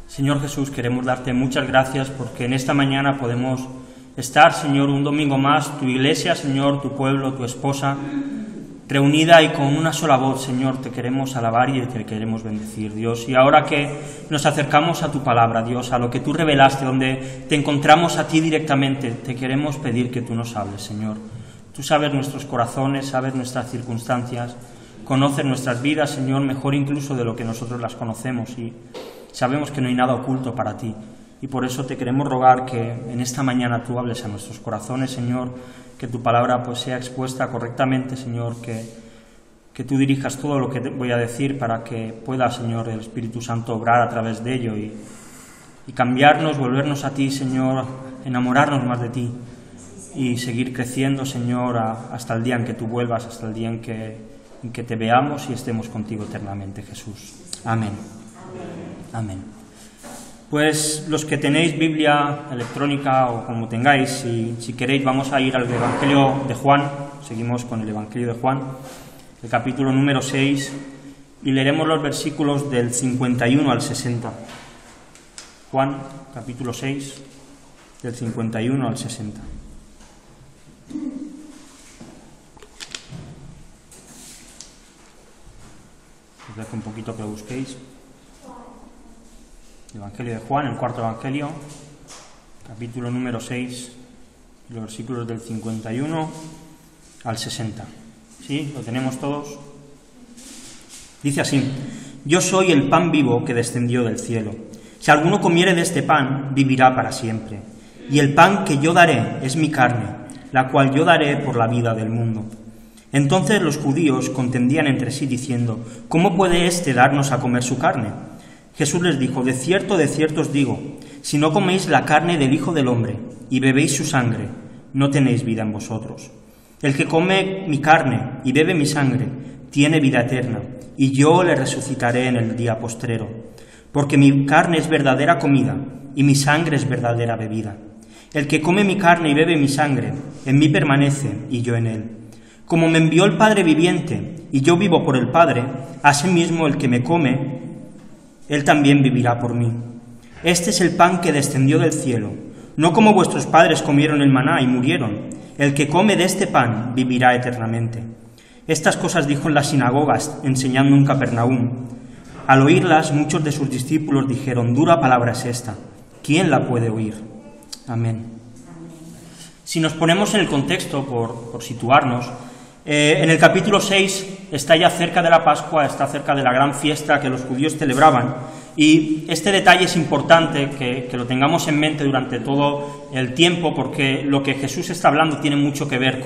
Señor Jesús, queremos darte muchas gracias porque en esta mañana podemos estar, Señor, un domingo más, tu iglesia, Señor, tu pueblo, tu esposa, reunida y con una sola voz, Señor, te queremos alabar y te queremos bendecir, Dios. Y ahora que nos acercamos a tu palabra, Dios, a lo que tú revelaste, donde te encontramos a ti directamente, te queremos pedir que tú nos hables, Señor. Tú sabes nuestros corazones, sabes nuestras circunstancias, conoces nuestras vidas, Señor, mejor incluso de lo que nosotros las conocemos, y sabemos que no hay nada oculto para ti, y por eso te queremos rogar que en esta mañana tú hables a nuestros corazones, Señor, que tu palabra pues sea expuesta correctamente, Señor, que tú dirijas todo lo que te voy a decir para que pueda, Señor, el Espíritu Santo obrar a través de ello y cambiarnos, volvernos a ti, Señor, enamorarnos más de ti y seguir creciendo, Señor, hasta el día en que tú vuelvas, hasta el día en que te veamos y estemos contigo eternamente, Jesús. Amén. Amén. Pues los que tenéis Biblia electrónica o como tengáis, si queréis, vamos a ir al Evangelio de Juan. Seguimos con el Evangelio de Juan, el capítulo número 6, y leeremos los versículos del 51 al 60. Juan, capítulo 6, del 51 al 60. Os dejo un poquito que lo busquéis. Evangelio de Juan, el cuarto Evangelio, capítulo número 6, los versículos del 51 al 60. ¿Sí? ¿Lo tenemos todos? Dice así: Yo soy el pan vivo que descendió del cielo. Si alguno comiere de este pan, vivirá para siempre. Y el pan que yo daré es mi carne, la cual yo daré por la vida del mundo. Entonces los judíos contendían entre sí diciendo: ¿Cómo puede éste darnos a comer su carne? Jesús les dijo: de cierto os digo, si no coméis la carne del Hijo del Hombre y bebéis su sangre, no tenéis vida en vosotros. El que come mi carne y bebe mi sangre tiene vida eterna, y yo le resucitaré en el día postrero. Porque mi carne es verdadera comida, y mi sangre es verdadera bebida. El que come mi carne y bebe mi sangre, en mí permanece, y yo en él. Como me envió el Padre viviente, y yo vivo por el Padre, asimismo el que me come, él también vivirá por mí. Este es el pan que descendió del cielo, no como vuestros padres comieron el maná y murieron. El que come de este pan vivirá eternamente. Estas cosas dijo en las sinagogas, enseñando en Capernaum. Al oírlas, muchos de sus discípulos dijeron: dura palabra es esta, ¿quién la puede oír? Amén. Si nos ponemos en el contexto, por situarnos, en el capítulo 6 está ya cerca de la Pascua, está cerca de la gran fiesta que los judíos celebraban, y este detalle es importante que lo tengamos en mente durante todo el tiempo, porque lo que Jesús está hablando tiene mucho que ver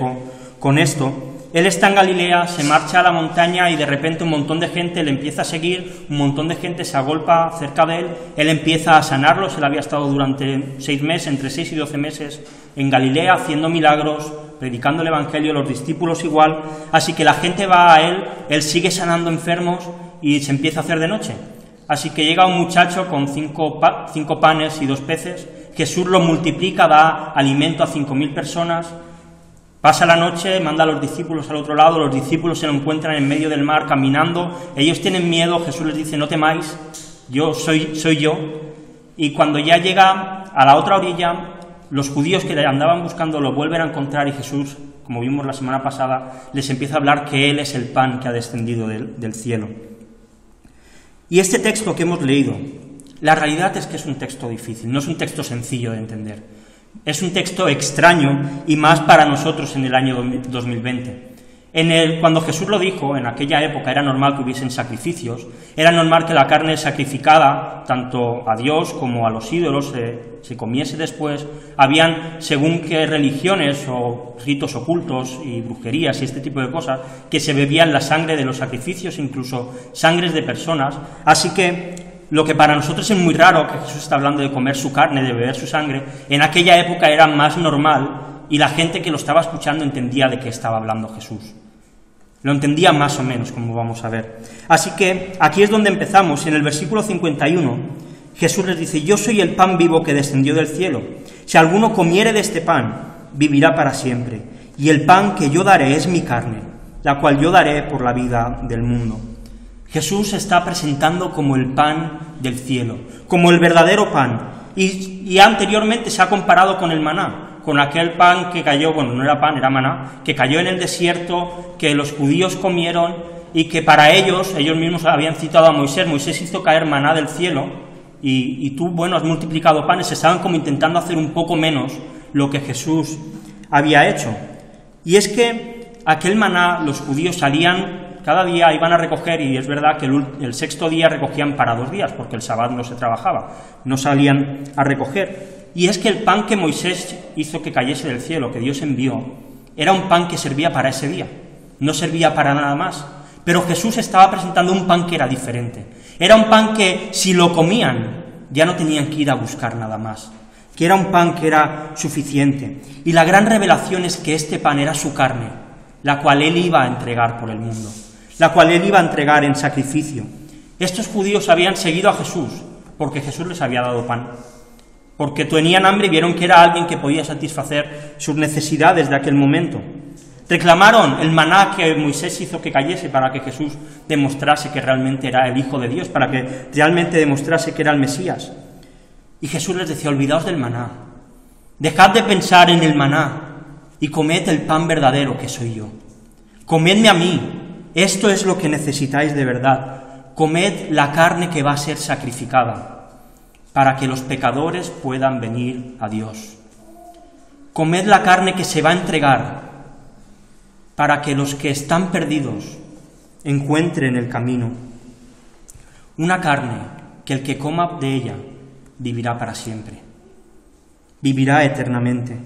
con esto. Él está en Galilea, se marcha a la montaña y de repente un montón de gente le empieza a seguir, un montón de gente se agolpa cerca de él empieza a sanarlos. Él había estado durante 6 meses, entre 6 y 12 meses en Galilea haciendo milagros, predicando el Evangelio, los discípulos igual, así que la gente va a él sigue sanando enfermos y se empieza a hacer de noche. Así que llega un muchacho con 5 panes y 2 peces, Jesús lo multiplica, da alimento a 5.000 personas, pasa la noche, manda a los discípulos al otro lado, los discípulos se lo encuentran en medio del mar caminando, ellos tienen miedo, Jesús les dice: no temáis, yo soy yo, y cuando ya llega a la otra orilla, los judíos que le andaban buscando lo vuelven a encontrar y Jesús, como vimos la semana pasada, les empieza a hablar que Él es el pan que ha descendido del cielo. Y este texto que hemos leído La realidad es que es un texto difícil, no es un texto sencillo de entender. Es un texto extraño y más para nosotros en el año 2020. Cuando Jesús lo dijo, en aquella época era normal que hubiesen sacrificios, era normal que la carne sacrificada, tanto a Dios como a los ídolos, se comiese después. Habían, según qué religiones o ritos ocultos y brujerías y este tipo de cosas, que se bebían la sangre de los sacrificios, incluso sangres de personas. Así que lo que para nosotros es muy raro, que Jesús está hablando de comer su carne, de beber su sangre, en aquella época era más normal y la gente que lo estaba escuchando entendía de qué estaba hablando Jesús. Lo entendía más o menos, como vamos a ver. Así que aquí es donde empezamos. En el versículo 51, Jesús les dice: yo soy el pan vivo que descendió del cielo. Si alguno comiere de este pan, vivirá para siempre. Y el pan que yo daré es mi carne, la cual yo daré por la vida del mundo. Jesús se está presentando como el pan del cielo, como el verdadero pan. Y anteriormente se ha comparado con el maná, con aquel pan que cayó, bueno, no era pan, era maná, que cayó en el desierto, que los judíos comieron y que para ellos mismos habían citado a Moisés. Moisés hizo caer maná del cielo y tú, bueno, has multiplicado panes. Estaban como intentando hacer un poco menos lo que Jesús había hecho. Y es que aquel maná, los judíos salían, cada día iban a recoger, y es verdad que el sexto día recogían para 2 días, porque el sábado no se trabajaba, no salían a recoger. Y es que el pan que Moisés hizo que cayese del cielo, que Dios envió, era un pan que servía para ese día, no servía para nada más. Pero Jesús estaba presentando un pan que era diferente. Era un pan que, si lo comían, ya no tenían que ir a buscar nada más, que era un pan que era suficiente. Y la gran revelación es que este pan era su carne, la cual Él iba a entregar por el mundo, la cual Él iba a entregar en sacrificio. Estos judíos habían seguido a Jesús porque Jesús les había dado pan, porque tenían hambre y vieron que era alguien que podía satisfacer sus necesidades de aquel momento. Reclamaron el maná que Moisés hizo que cayese para que Jesús demostrase que realmente era el Hijo de Dios, para que realmente demostrase que era el Mesías. Y Jesús les decía: olvidaos del maná, dejad de pensar en el maná y comed el pan verdadero que soy yo. Comedme a mí, esto es lo que necesitáis de verdad. Comed la carne que va a ser sacrificada para que los pecadores puedan venir a Dios. Comed la carne que se va a entregar para que los que están perdidos encuentren el camino. Una carne que el que coma de ella vivirá para siempre, vivirá eternamente.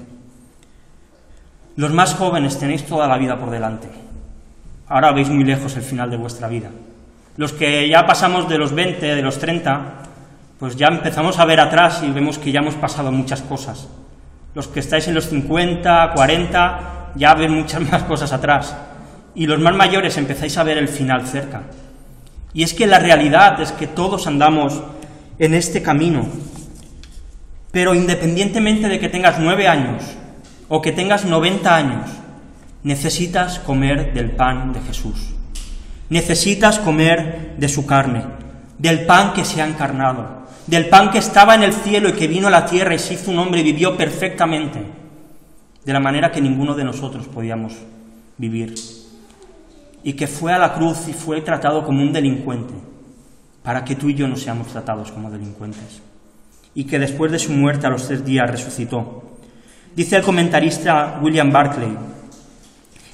Los más jóvenes tenéis toda la vida por delante. Ahora veis muy lejos el final de vuestra vida. Los que ya pasamos de los 20, de los 30, pues ya empezamos a ver atrás y vemos que ya hemos pasado muchas cosas. Los que estáis en los 50, 40, ya ven muchas más cosas atrás. Y los más mayores empezáis a ver el final cerca. Y es que la realidad es que todos andamos en este camino. Pero independientemente de que tengas 9 años o que tengas 90 años, necesitas comer del pan de Jesús. Necesitas comer de su carne, del pan que se ha encarnado, del pan que estaba en el cielo y que vino a la tierra y se hizo un hombre y vivió perfectamente, de la manera que ninguno de nosotros podíamos vivir. Y que fue a la cruz y fue tratado como un delincuente, para que tú y yo no seamos tratados como delincuentes. Y que después de su muerte a los 3 días resucitó. Dice el comentarista William Barclay: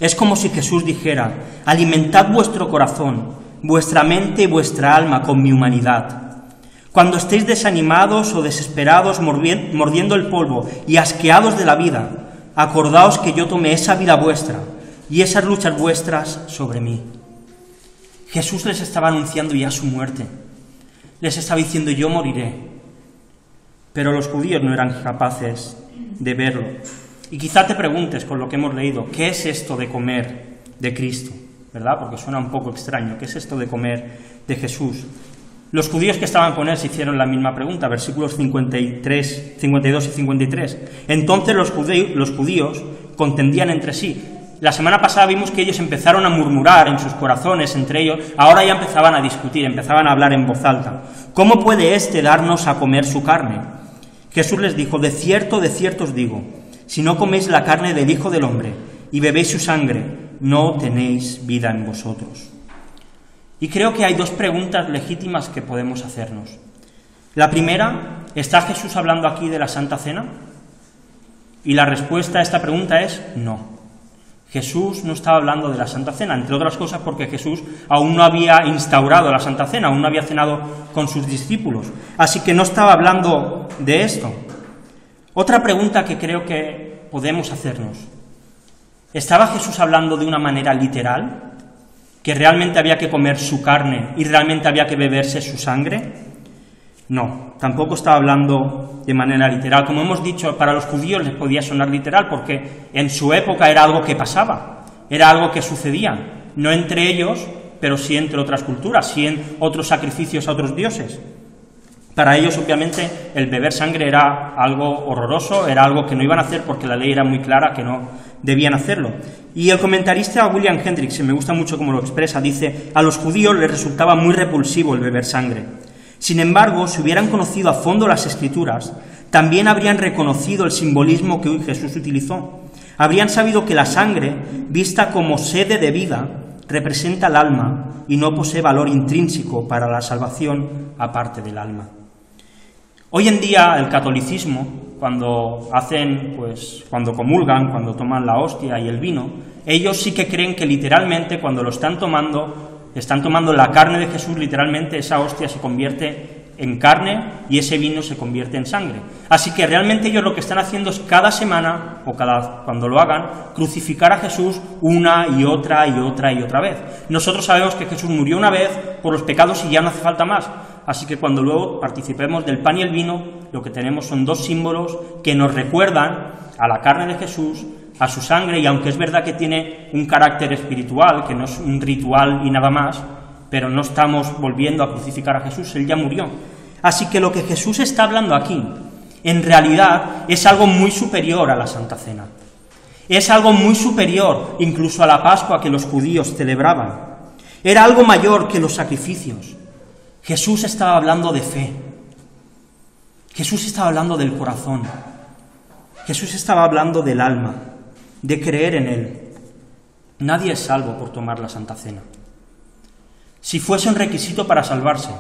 es como si Jesús dijera: alimentad vuestro corazón, vuestra mente y vuestra alma con mi humanidad. Cuando estéis desanimados o desesperados, mordiendo el polvo y asqueados de la vida, acordaos que yo tomé esa vida vuestra y esas luchas vuestras sobre mí. Jesús les estaba anunciando ya su muerte. Les estaba diciendo: yo moriré. Pero los judíos no eran capaces de verlo. Y quizá te preguntes, con lo que hemos leído, ¿qué es esto de comer de Cristo? ¿Verdad? Porque suena un poco extraño. ¿Qué es esto de comer de Jesús? Los judíos que estaban con él se hicieron la misma pregunta, versículos 52 y 53. Entonces los judíos contendían entre sí. La semana pasada vimos que ellos empezaron a murmurar en sus corazones entre ellos, ahora ya empezaban a discutir, empezaban a hablar en voz alta. ¿Cómo puede éste darnos a comer su carne? Jesús les dijo: de cierto os digo, si no coméis la carne del Hijo del Hombre y bebéis su sangre, no tenéis vida en vosotros. Y creo que hay 2 preguntas legítimas que podemos hacernos. La primera, ¿está Jesús hablando aquí de la Santa Cena? Y la respuesta a esta pregunta es no. Jesús no estaba hablando de la Santa Cena, entre otras cosas porque Jesús aún no había instaurado la Santa Cena, aún no había cenado con sus discípulos, así que no estaba hablando de esto. Otra pregunta que creo que podemos hacernos, ¿estaba Jesús hablando de una manera literal? ¿Que realmente había que comer su carne y realmente había que beberse su sangre? No, tampoco estaba hablando de manera literal. Como hemos dicho, para los judíos les podía sonar literal porque en su época era algo que pasaba, era algo que sucedía, no entre ellos, pero sí entre otras culturas, sí en otros sacrificios a otros dioses. Para ellos, obviamente, el beber sangre era algo horroroso, era algo que no iban a hacer porque la ley era muy clara que no debían hacerlo. Y el comentarista William Hendricks, y me gusta mucho cómo lo expresa, dice: a los judíos les resultaba muy repulsivo el beber sangre. Sin embargo, si hubieran conocido a fondo las Escrituras, también habrían reconocido el simbolismo que hoy Jesús utilizó. Habrían sabido que la sangre, vista como sede de vida, representa el alma y no posee valor intrínseco para la salvación aparte del alma. Hoy en día el catolicismo, cuando comulgan, cuando toman la hostia y el vino, ellos sí que creen que literalmente cuando lo están tomando la carne de Jesús, literalmente esa hostia se convierte en carne y ese vino se convierte en sangre. Así que realmente ellos lo que están haciendo es cada semana, o cuando lo hagan, crucificar a Jesús una y otra y otra y otra vez. Nosotros sabemos que Jesús murió una vez por los pecados y ya no hace falta más. Así que cuando luego participemos del pan y el vino, lo que tenemos son dos símbolos que nos recuerdan a la carne de Jesús, a su sangre, y aunque es verdad que tiene un carácter espiritual, que no es un ritual y nada más, pero no estamos volviendo a crucificar a Jesús, Él ya murió. Así que lo que Jesús está hablando aquí, en realidad, es algo muy superior a la Santa Cena. Es algo muy superior incluso a la Pascua que los judíos celebraban. Era algo mayor que los sacrificios. Jesús estaba hablando de fe. Jesús estaba hablando del corazón. Jesús estaba hablando del alma, de creer en Él. Nadie es salvo por tomar la Santa Cena. Si fuese un requisito para salvarse,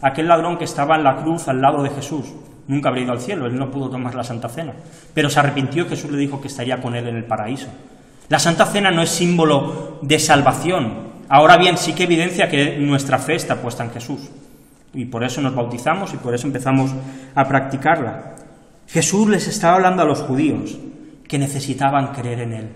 aquel ladrón que estaba en la cruz al lado de Jesús nunca habría ido al cielo, él no pudo tomar la Santa Cena, pero se arrepintió y Jesús le dijo que estaría con él en el paraíso. La Santa Cena no es símbolo de salvación. Ahora bien, sí que evidencia que nuestra fe está puesta en Jesús, y por eso nos bautizamos y por eso empezamos a practicarla. Jesús les estaba hablando a los judíos que necesitaban creer en Él,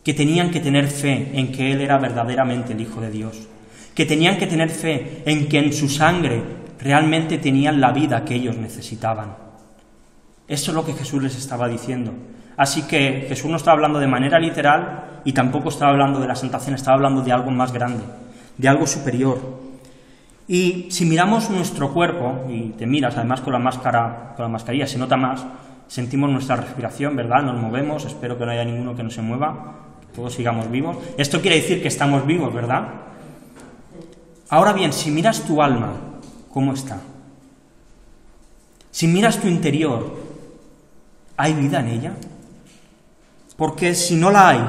que tenían que tener fe en que Él era verdaderamente el Hijo de Dios, que tenían que tener fe en que en su sangre realmente tenían la vida que ellos necesitaban. Eso es lo que Jesús les estaba diciendo. Así que Jesús no estaba hablando de manera literal y tampoco estaba hablando de la Santa Cena, estaba hablando de algo más grande, de algo superior. Y si miramos nuestro cuerpo, y te miras además con la mascarilla se nota más, sentimos nuestra respiración, ¿verdad? Nos movemos, espero que no haya ninguno que no se mueva, que todos sigamos vivos. Esto quiere decir que estamos vivos, ¿verdad? Ahora bien, si miras tu alma, ¿cómo está? Si miras tu interior, ¿hay vida en ella? Porque si no la hay,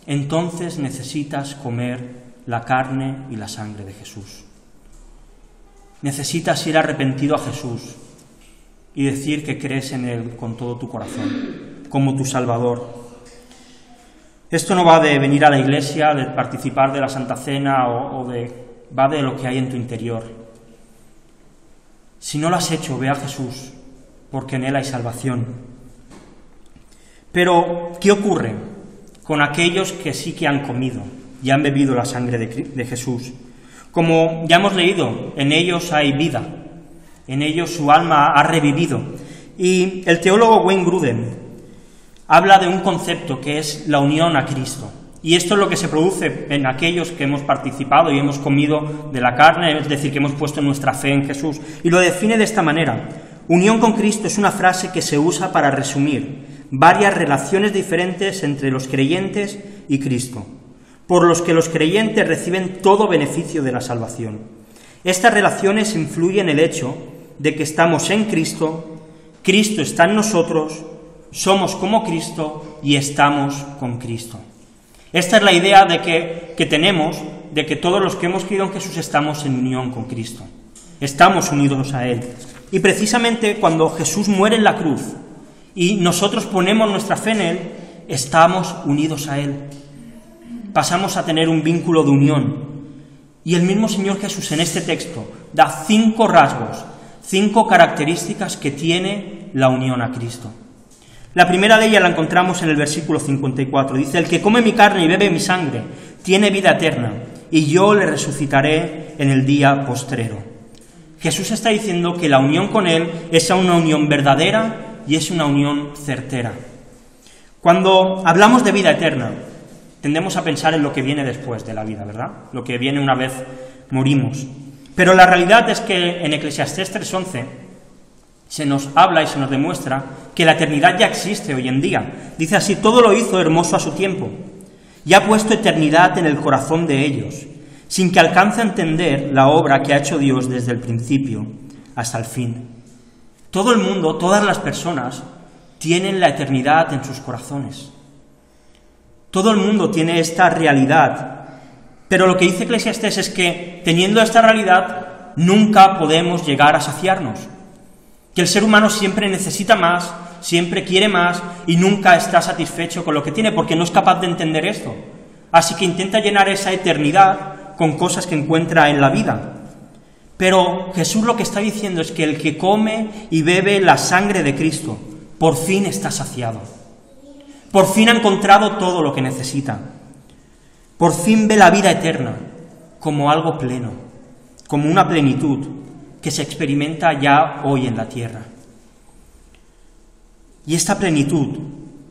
entonces necesitas comer la carne y la sangre de Jesús. Necesitas ir arrepentido a Jesús y decir que crees en Él con todo tu corazón, como tu Salvador. Esto no va de venir a la iglesia, de participar de la Santa Cena, va de lo que hay en tu interior. Si no lo has hecho, ve a Jesús, porque en Él hay salvación. Pero, ¿qué ocurre con aquellos que sí que han comido y han bebido la sangre de Jesús? Como ya hemos leído, en ellos hay vida, en ellos su alma ha revivido. Y el teólogo Wayne Grudem habla de un concepto que es la unión a Cristo. Y esto es lo que se produce en aquellos que hemos participado y hemos comido de la carne, es decir, que hemos puesto nuestra fe en Jesús. Y lo define de esta manera: unión con Cristo es una frase que se usa para resumir varias relaciones diferentes entre los creyentes y Cristo, por los que los creyentes reciben todo beneficio de la salvación. Estas relaciones influyen en el hecho de que estamos en Cristo, Cristo está en nosotros, somos como Cristo y estamos con Cristo. Esta es la idea que tenemos, de que todos los que hemos creído en Jesús estamos en unión con Cristo. Estamos unidos a Él. Y precisamente cuando Jesús muere en la cruz y nosotros ponemos nuestra fe en Él, estamos unidos a Él. Pasamos a tener un vínculo de unión. Y el mismo Señor Jesús en este texto da 5 rasgos, 5 características que tiene la unión a Cristo. La primera de ellas la encontramos en el versículo 54. Dice: el que come mi carne y bebe mi sangre tiene vida eterna, y yo le resucitaré en el día postrero. Jesús está diciendo que la unión con Él es una unión verdadera y es una unión certera. Cuando hablamos de vida eterna, tendemos a pensar en lo que viene después de la vida, ¿verdad? Lo que viene una vez morimos. Pero la realidad es que en Eclesiastés 3:11 se nos habla y se nos demuestra que la eternidad ya existe hoy en día. Dice así: todo lo hizo hermoso a su tiempo, y ha puesto eternidad en el corazón de ellos, sin que alcance a entender la obra que ha hecho Dios desde el principio hasta el fin. Todo el mundo, todas las personas, tienen la eternidad en sus corazones. Todo el mundo tiene esta realidad, pero lo que dice Eclesiastés es que, teniendo esta realidad, nunca podemos llegar a saciarnos, que el ser humano siempre necesita más, siempre quiere más y nunca está satisfecho con lo que tiene, porque no es capaz de entender esto. Así que intenta llenar esa eternidad con cosas que encuentra en la vida. Pero Jesús lo que está diciendo es que el que come y bebe la sangre de Cristo, por fin está saciado. Por fin ha encontrado todo lo que necesita. Por fin ve la vida eterna como algo pleno, como una plenitud que se experimenta ya hoy en la tierra. Y esta plenitud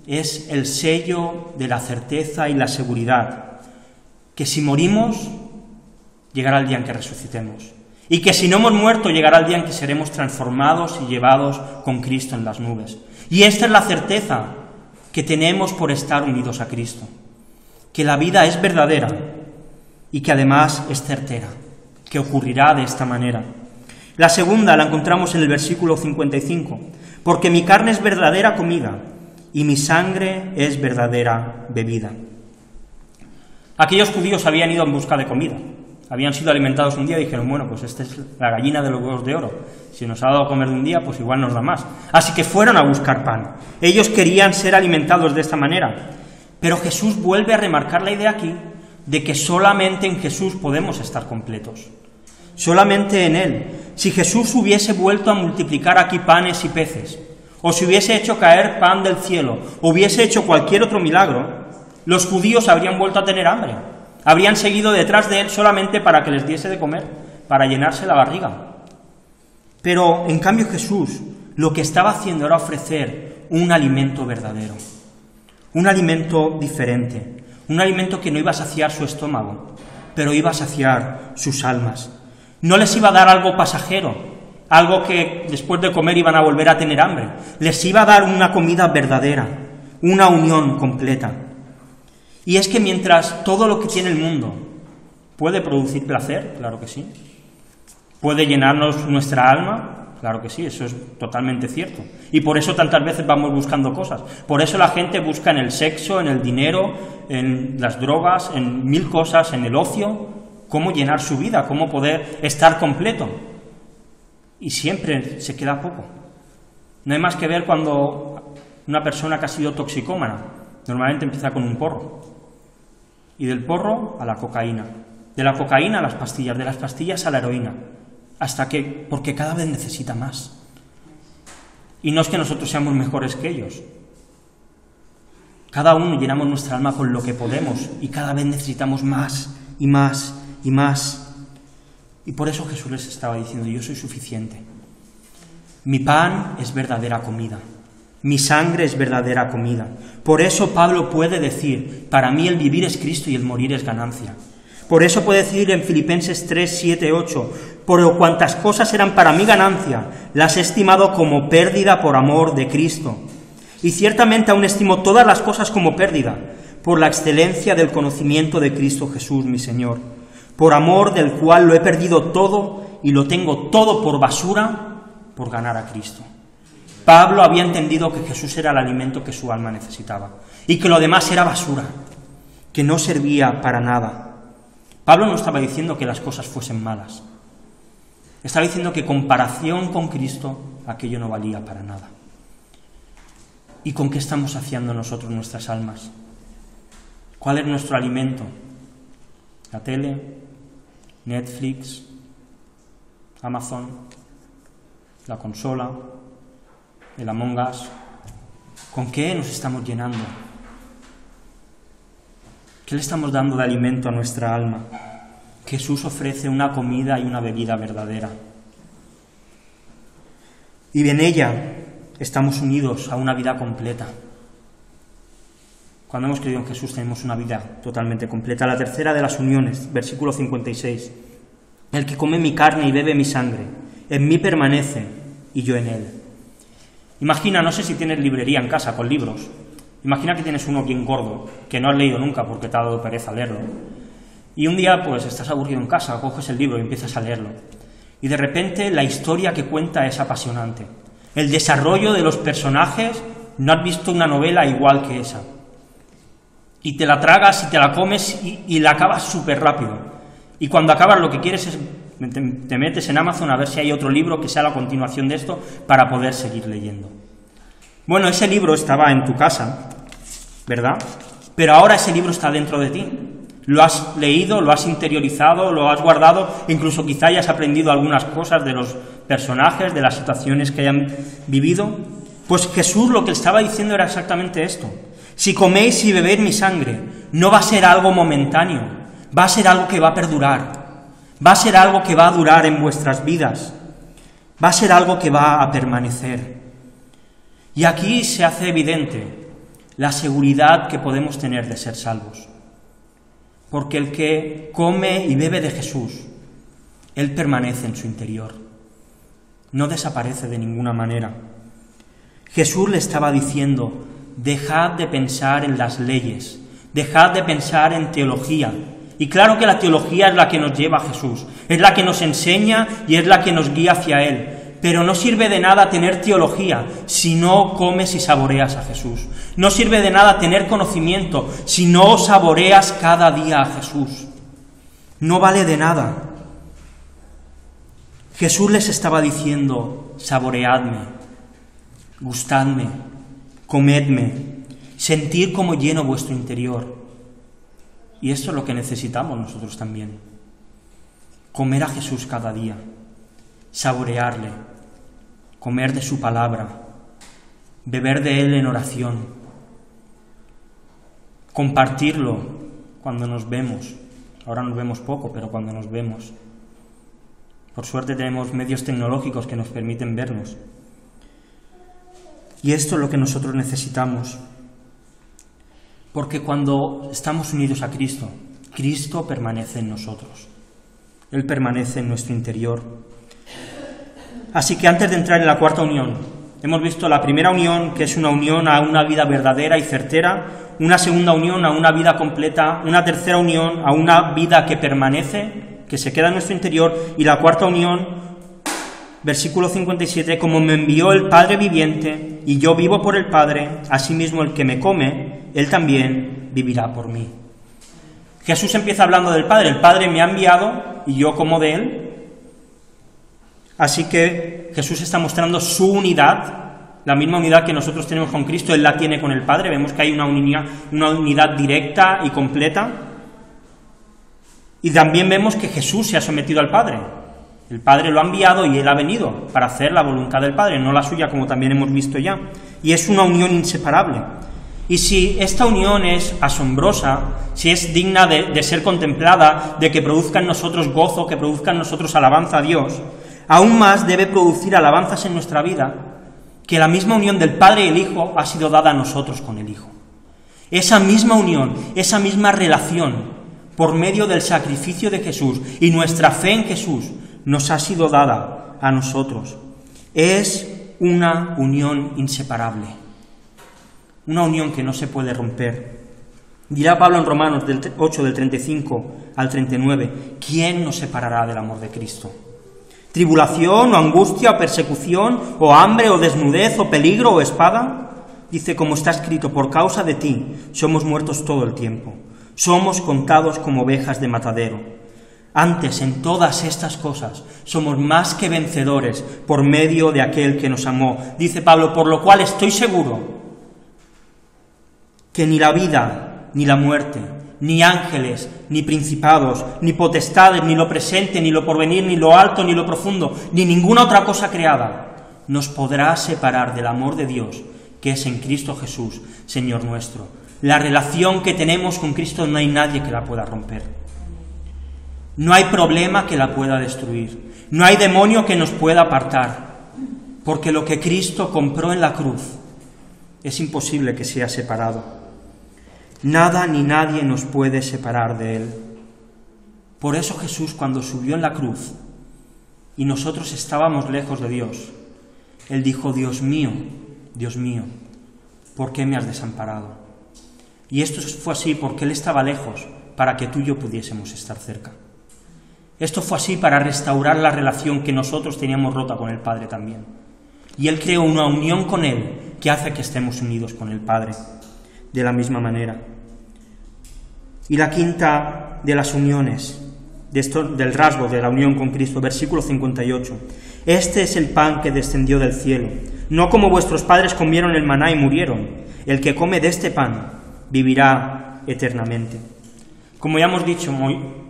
es el sello de la certeza y la seguridad, que si morimos, llegará el día en que resucitemos. Y que si no hemos muerto, llegará el día en que seremos transformados y llevados con Cristo en las nubes. Y esta es la certeza que tenemos por estar unidos a Cristo, que la vida es verdadera y que además es certera, que ocurrirá de esta manera. La segunda la encontramos en el versículo 55, porque mi carne es verdadera comida y mi sangre es verdadera bebida. Aquellos judíos habían ido en busca de comida, habían sido alimentados un día y dijeron: bueno, pues esta es la gallina de los huevos de oro, si nos ha dado a comer de un día, pues igual nos da más. Así que fueron a buscar pan. Ellos querían ser alimentados de esta manera. Pero Jesús vuelve a remarcar la idea aquí de que solamente en Jesús podemos estar completos. Solamente en Él. Si Jesús hubiese vuelto a multiplicar aquí panes y peces, o si hubiese hecho caer pan del cielo, o hubiese hecho cualquier otro milagro, los judíos habrían vuelto a tener hambre. Habrían seguido detrás de Él solamente para que les diese de comer, para llenarse la barriga. Pero, en cambio, Jesús lo que estaba haciendo era ofrecer un alimento verdadero, un alimento diferente, un alimento que no iba a saciar su estómago, pero iba a saciar sus almas. No les iba a dar algo pasajero, algo que después de comer iban a volver a tener hambre. Les iba a dar una comida verdadera, una unión completa. Y es que mientras todo lo que tiene el mundo puede producir placer, claro que sí, puede llenarnos nuestra alma, claro que sí, eso es totalmente cierto. Y por eso tantas veces vamos buscando cosas. Por eso la gente busca en el sexo, en el dinero, en las drogas, en mil cosas, en el ocio, cómo llenar su vida, cómo poder estar completo. Y siempre se queda poco. No hay más que ver cuando una persona que ha sido toxicómana, normalmente empieza con un porro. Y del porro a la cocaína. De la cocaína a las pastillas, de las pastillas a la heroína. Hasta que, porque cada vez necesita más. Y no es que nosotros seamos mejores que ellos. Cada uno llenamos nuestra alma con lo que podemos y cada vez necesitamos más y más y más. Y por eso Jesús les estaba diciendo: yo soy suficiente. Mi pan es verdadera comida. Mi sangre es verdadera comida. Por eso Pablo puede decir: para mí el vivir es Cristo y el morir es ganancia. Por eso puede decir en Filipenses 3, 7, 8: por cuantas cosas eran para mí ganancia, las he estimado como pérdida por amor de Cristo. Y ciertamente aún estimo todas las cosas como pérdida, por la excelencia del conocimiento de Cristo Jesús, mi Señor, por amor del cual lo he perdido todo y lo tengo todo por basura, por ganar a Cristo. Pablo había entendido que Jesús era el alimento que su alma necesitaba, y que lo demás era basura, que no servía para nada. Pablo no estaba diciendo que las cosas fuesen malas. Estaba diciendo que en comparación con Cristo, aquello no valía para nada. ¿Y con qué estamos saciando nosotros nuestras almas? ¿Cuál es nuestro alimento? ¿La tele? ¿Netflix? ¿Amazon? ¿La consola? ¿El Among Us? ¿Con qué nos estamos llenando? ¿Qué le estamos dando de alimento a nuestra alma? Jesús ofrece una comida y una bebida verdadera. Y en ella estamos unidos a una vida completa. Cuando hemos creído en Jesús tenemos una vida totalmente completa. La tercera de las uniones, versículo 56. El que come mi carne y bebe mi sangre, en mí permanece y yo en él. Imagina, no sé si tienes librería en casa con libros. Imagina que tienes uno bien gordo, que no has leído nunca porque te ha dado pereza leerlo. Y un día, pues, estás aburrido en casa, coges el libro y empiezas a leerlo. Y de repente la historia que cuenta es apasionante. El desarrollo de los personajes, no has visto una novela igual que esa. Y te la tragas y te la comes y la acabas súper rápido. Y cuando acabas lo que quieres es, te metes en Amazon a ver si hay otro libro que sea la continuación de esto para poder seguir leyendo. Bueno, ese libro estaba en tu casa, ¿verdad? Pero ahora ese libro está dentro de ti. Lo has leído, lo has interiorizado, lo has guardado, incluso quizá hayas aprendido algunas cosas de los personajes, de las situaciones que hayan vivido. Pues Jesús lo que estaba diciendo era exactamente esto. Si coméis y bebéis mi sangre, no va a ser algo momentáneo, va a ser algo que va a perdurar, va a ser algo que va a durar en vuestras vidas, va a ser algo que va a permanecer. Y aquí se hace evidente la seguridad que podemos tener de ser salvos. Porque el que come y bebe de Jesús, Él permanece en su interior, no desaparece de ninguna manera. Jesús le estaba diciendo, dejad de pensar en las leyes, dejad de pensar en teología. Y claro que la teología es la que nos lleva a Jesús, es la que nos enseña y es la que nos guía hacia Él. Pero no sirve de nada tener teología si no comes y saboreas a Jesús. No sirve de nada tener conocimiento si no saboreas cada día a Jesús. No vale de nada. Jesús les estaba diciendo, saboreadme, gustadme, comedme, sentir cómo lleno vuestro interior. Y esto es lo que necesitamos nosotros también. Comer a Jesús cada día, saborearle, comer de su palabra, beber de Él en oración, compartirlo cuando nos vemos. Ahora nos vemos poco, pero cuando nos vemos. Por suerte tenemos medios tecnológicos que nos permiten vernos. Y esto es lo que nosotros necesitamos. Porque cuando estamos unidos a Cristo, Cristo permanece en nosotros. Él permanece en nuestro interior. Así que antes de entrar en la cuarta unión, hemos visto la primera unión, que es una unión a una vida verdadera y certera, una segunda unión a una vida completa, una tercera unión a una vida que permanece, que se queda en nuestro interior, y la cuarta unión, versículo 57, como me envió el Padre viviente, y yo vivo por el Padre, asimismo el que me come, él también vivirá por mí. Jesús empieza hablando del Padre, el Padre me ha enviado y yo como de Él. Así que Jesús está mostrando su unidad, la misma unidad que nosotros tenemos con Cristo, Él la tiene con el Padre. Vemos que hay una unidad directa y completa. Y también vemos que Jesús se ha sometido al Padre. El Padre lo ha enviado y Él ha venido para hacer la voluntad del Padre, no la suya, como también hemos visto ya. Y es una unión inseparable. Y si esta unión es asombrosa, si es digna de ser contemplada, de que produzca en nosotros gozo, que produzca en nosotros alabanza a Dios, aún más debe producir alabanzas en nuestra vida, que la misma unión del Padre y el Hijo ha sido dada a nosotros con el Hijo. Esa misma unión, esa misma relación, por medio del sacrificio de Jesús y nuestra fe en Jesús, nos ha sido dada a nosotros. Es una unión inseparable, una unión que no se puede romper. Dirá Pablo en Romanos 8, del 35 al 39, ¿quién nos separará del amor de Cristo? ¿Tribulación, o angustia, o persecución, o hambre, o desnudez, o peligro, o espada? Dice, como está escrito, por causa de ti somos muertos todo el tiempo, somos contados como ovejas de matadero. Antes, en todas estas cosas, somos más que vencedores por medio de aquel que nos amó. Dice Pablo, por lo cual estoy seguro que ni la vida, ni la muerte, ni ángeles, ni principados, ni potestades, ni lo presente, ni lo porvenir, ni lo alto, ni lo profundo, ni ninguna otra cosa creada, nos podrá separar del amor de Dios, que es en Cristo Jesús, Señor nuestro. La relación que tenemos con Cristo no hay nadie que la pueda romper. No hay problema que la pueda destruir. No hay demonio que nos pueda apartar. Porque lo que Cristo compró en la cruz es imposible que sea separado. Nada ni nadie nos puede separar de Él. Por eso Jesús, cuando subió en la cruz y nosotros estábamos lejos de Dios, Él dijo, Dios mío, ¿por qué me has desamparado? Y esto fue así porque Él estaba lejos para que tú y yo pudiésemos estar cerca. Esto fue así para restaurar la relación que nosotros teníamos rota con el Padre también. Y Él creó una unión con Él que hace que estemos unidos con el Padre de la misma manera. Y la quinta de las uniones, del rasgo de la unión con Cristo, versículo 58. Este es el pan que descendió del cielo, no como vuestros padres comieron el maná y murieron. El que come de este pan vivirá eternamente. Como ya hemos dicho,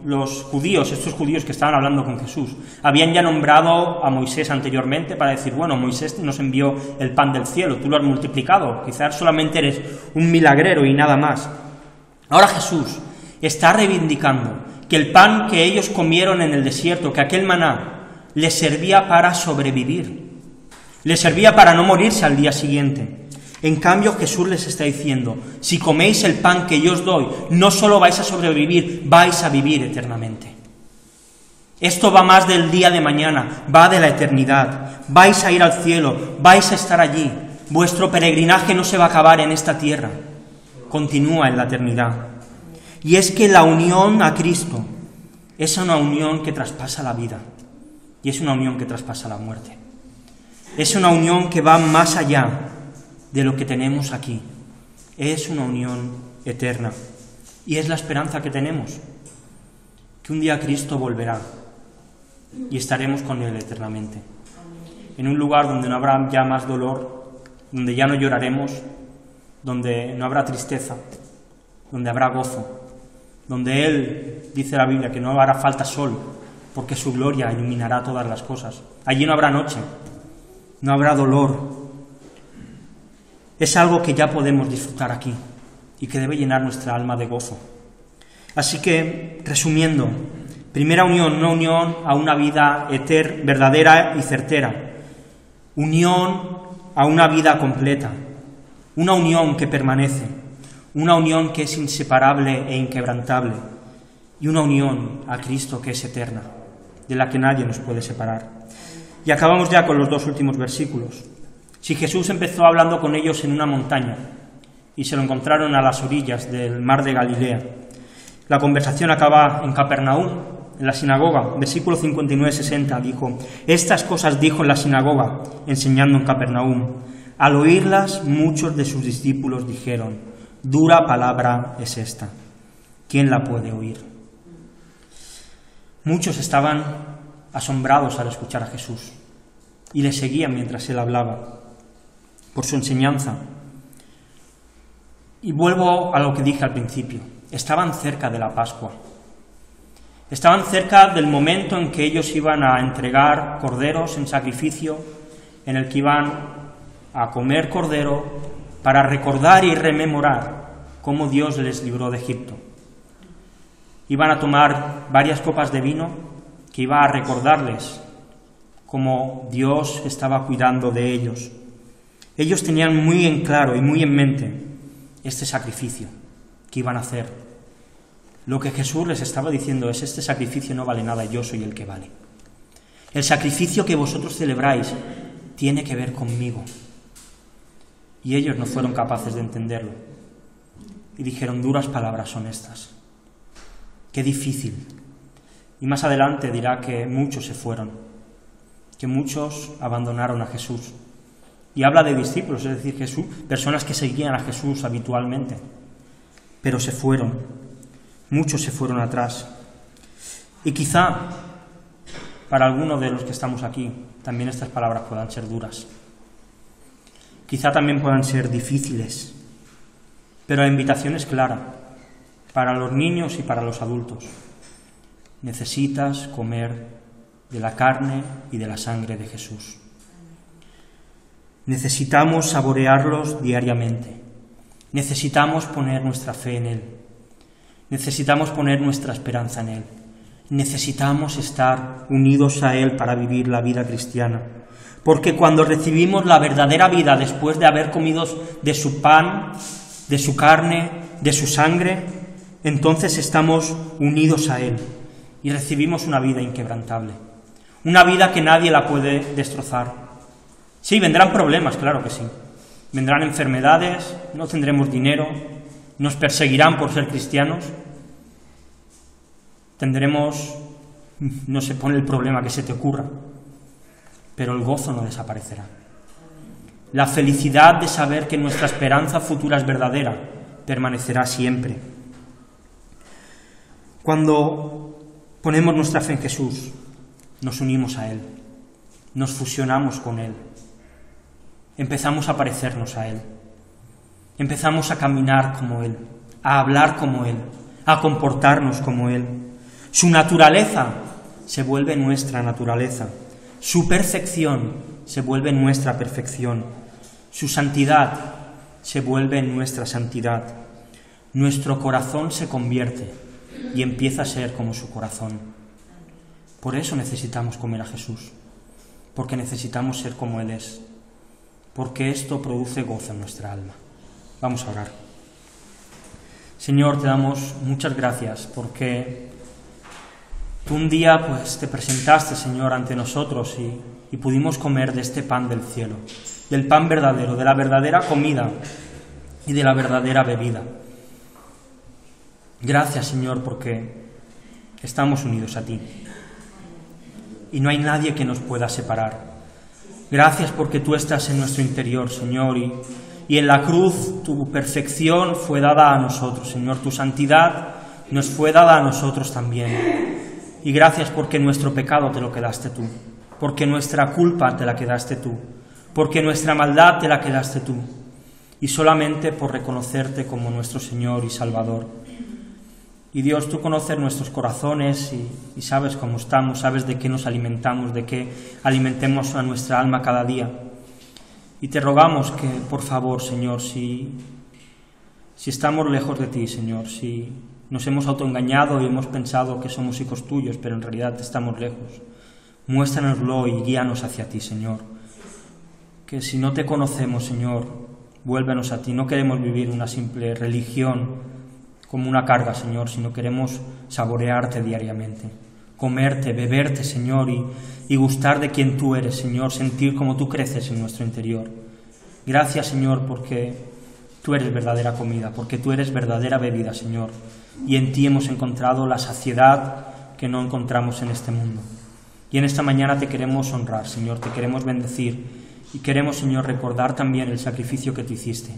los judíos, estos judíos que estaban hablando con Jesús, habían ya nombrado a Moisés anteriormente para decir, bueno, Moisés nos envió el pan del cielo, tú lo has multiplicado, quizás solamente eres un milagrero y nada más. Ahora Jesús está reivindicando que el pan que ellos comieron en el desierto, que aquel maná, les servía para sobrevivir, les servía para no morirse al día siguiente. En cambio, Jesús les está diciendo, si coméis el pan que yo os doy, no solo vais a sobrevivir, vais a vivir eternamente. Esto va más del día de mañana, va de la eternidad. Vais a ir al cielo, vais a estar allí. Vuestro peregrinaje no se va a acabar en esta tierra, continúa en la eternidad. Y es que la unión a Cristo es una unión que traspasa la vida y es una unión que traspasa la muerte. Es una unión que va más allá de lo que tenemos aquí. Es una unión eterna. Y es la esperanza que tenemos, que un día Cristo volverá y estaremos con Él eternamente. En un lugar donde no habrá ya más dolor, donde ya no lloraremos, donde no habrá tristeza, donde habrá gozo, donde Él, dice la Biblia, que no hará falta sol, porque su gloria iluminará todas las cosas. Allí no habrá noche, no habrá dolor. Es algo que ya podemos disfrutar aquí y que debe llenar nuestra alma de gozo. Así que, resumiendo, primera unión, una unión a una vida verdadera y certera. Unión a una vida completa. Una unión que permanece. Una unión que es inseparable e inquebrantable. Y una unión a Cristo que es eterna, de la que nadie nos puede separar. Y acabamos ya con los dos últimos versículos. Si Jesús empezó hablando con ellos en una montaña y se lo encontraron a las orillas del mar de Galilea, la conversación acaba en Capernaum, en la sinagoga. Versículo 59-60 dijo, estas cosas dijo en la sinagoga, enseñando en Capernaum. Al oírlas, muchos de sus discípulos dijeron, dura palabra es esta, ¿quién la puede oír? Muchos estaban asombrados al escuchar a Jesús y le seguían mientras él hablaba, por su enseñanza. Y vuelvo a lo que dije al principio, estaban cerca de la Pascua, estaban cerca del momento en que ellos iban a entregar corderos en sacrificio, en el que iban a comer cordero para recordar y rememorar cómo Dios les libró de Egipto. Iban a tomar varias copas de vino que iba a recordarles cómo Dios estaba cuidando de ellos. Ellos tenían muy en claro y muy en mente este sacrificio que iban a hacer. Lo que Jesús les estaba diciendo es, este sacrificio no vale nada, yo soy el que vale. El sacrificio que vosotros celebráis tiene que ver conmigo. Y ellos no fueron capaces de entenderlo. Y dijeron, duras palabras son estas. Qué difícil. Y más adelante dirá que muchos se fueron, que muchos abandonaron a Jesús. Y habla de discípulos, es decir, Jesús, personas que seguían a Jesús habitualmente, pero se fueron, muchos se fueron atrás. Y quizá para algunos de los que estamos aquí también estas palabras puedan ser duras. Quizá también puedan ser difíciles, pero la invitación es clara para los niños y para los adultos. Necesitas comer de la carne y de la sangre de Jesús. Necesitamos saborearlos diariamente. Necesitamos poner nuestra fe en Él. Necesitamos poner nuestra esperanza en Él. Necesitamos estar unidos a Él para vivir la vida cristiana. Porque cuando recibimos la verdadera vida después de haber comido de su pan, de su carne, de su sangre, entonces estamos unidos a Él y recibimos una vida inquebrantable. Una vida que nadie la puede destrozar. Sí, vendrán problemas, claro que sí. Vendrán enfermedades, no tendremos dinero, nos perseguirán por ser cristianos. Tendremos, no se pone el problema que se te ocurra, pero el gozo no desaparecerá. La felicidad de saber que nuestra esperanza futura es verdadera permanecerá siempre. Cuando ponemos nuestra fe en Jesús, nos unimos a Él, nos fusionamos con Él, empezamos a parecernos a Él, empezamos a caminar como Él, a hablar como Él, a comportarnos como Él. Su naturaleza se vuelve nuestra naturaleza, su perfección se vuelve nuestra perfección, su santidad se vuelve nuestra santidad, nuestro corazón se convierte y empieza a ser como su corazón. Por eso necesitamos comer a Jesús, porque necesitamos ser como Él es, porque esto produce gozo en nuestra alma. Vamos a orar. Señor, te damos muchas gracias porque tú un día pues te presentaste, Señor, ante nosotros y pudimos comer de este pan del cielo, del pan verdadero, de la verdadera comida y de la verdadera bebida. Gracias, Señor, porque estamos unidos a ti y no hay nadie que nos pueda separar. Gracias porque tú estás en nuestro interior, Señor, y en la cruz tu perfección fue dada a nosotros, Señor, tu santidad nos fue dada a nosotros también. Y gracias porque nuestro pecado te lo quedaste tú, porque nuestra culpa te la quedaste tú, porque nuestra maldad te la quedaste tú, y solamente por reconocerte como nuestro Señor y Salvador. Y Dios, tú conoces nuestros corazones y sabes cómo estamos, sabes de qué nos alimentamos, de qué alimentemos a nuestra alma cada día. Y te rogamos que, por favor, Señor, si estamos lejos de ti, Señor, si nos hemos autoengañado y hemos pensado que somos hijos tuyos, pero en realidad estamos lejos, muéstranoslo y guíanos hacia ti, Señor. Que si no te conocemos, Señor, vuélvenos a ti. No queremos vivir una simple religión como una carga, Señor, sino queremos saborearte diariamente, comerte, beberte, Señor, y gustar de quien tú eres, Señor, sentir cómo tú creces en nuestro interior. Gracias, Señor, porque tú eres verdadera comida, porque tú eres verdadera bebida, Señor, y en ti hemos encontrado la saciedad que no encontramos en este mundo. Y en esta mañana te queremos honrar, Señor, te queremos bendecir y queremos, Señor, recordar también el sacrificio que tú hiciste.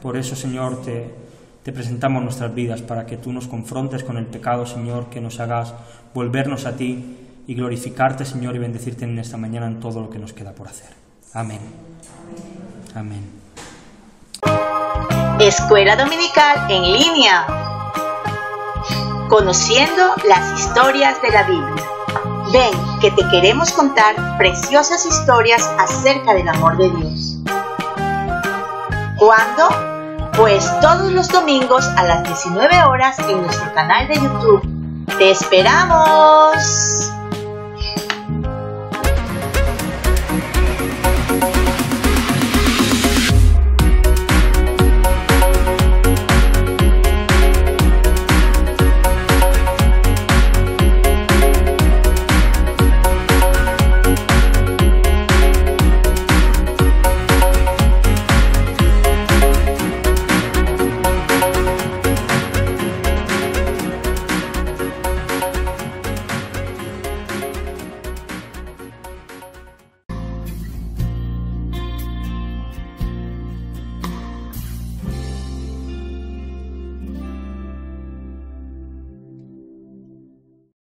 Por eso, Señor, te presentamos nuestras vidas para que tú nos confrontes con el pecado, Señor, que nos hagas volvernos a ti y glorificarte, Señor, y bendecirte en esta mañana en todo lo que nos queda por hacer. Amén. Amén. Escuela Dominical en línea. Conociendo las historias de la Biblia. Ven, que te queremos contar preciosas historias acerca del amor de Dios. ¿Cuándo? Pues todos los domingos a las 19 horas en nuestro canal de YouTube. ¡Te esperamos!